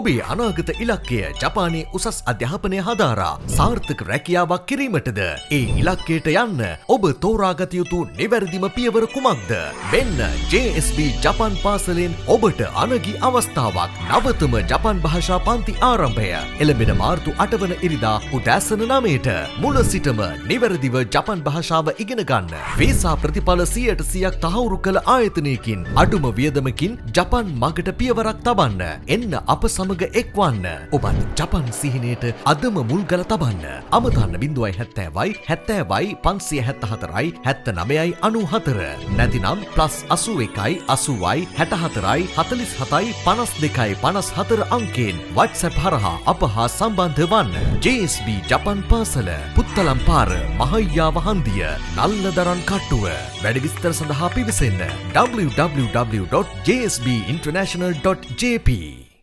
ඔබේ අනාගත ඉලක්කය ජපානයේ උසස් අධ්‍යාපනය හදාරා සාර්ථක රැකියාවක් කිරීමටද ඒ ඉලක්කයට යන්න ඔබ තෝරාගත යුතු නිවැරදිම පියවර කුමක්ද? මෙන්න JSB ජපාන් පාසලෙන් ඔබට අනගි අවස්ථාවක්. නවතම ජපාන් භාෂා පන්ති ආරම්භය. එළඹෙන මාර්තු 8 වන ඉරිදා උදෑසන 9ට මුල සිටම නිවැරදිව ජපාන් භාෂාව ඉගෙන ගන්න. වීසා ප්‍රතිඵල 100% තහවුරු කළ ආයතනයකින් අඩුම වියදමකින් ජපාන් මගට පියවරක් තබන්න. එන්න අප සමග එක්වන්න. ඔබත් ජපාන් සිහිනයට අදම මුල්ගල තබන්න. අමතන්න 070යි 70යි 574යි 79යි 94. නැතිනම් +81යි 80යි 64යි 47යි 52යි 54 අංකයෙන් WhatsApp හරහා අප හා සම්බන්ධ වන්න. JSB ජපාන් පාසල පුත්තලම් පාර මහයියාව හන්දිය නල්ලදරන් කට්ටුව. වැඩි විස්තර සඳහා පිවිසෙන්න www.jsbinternational.jp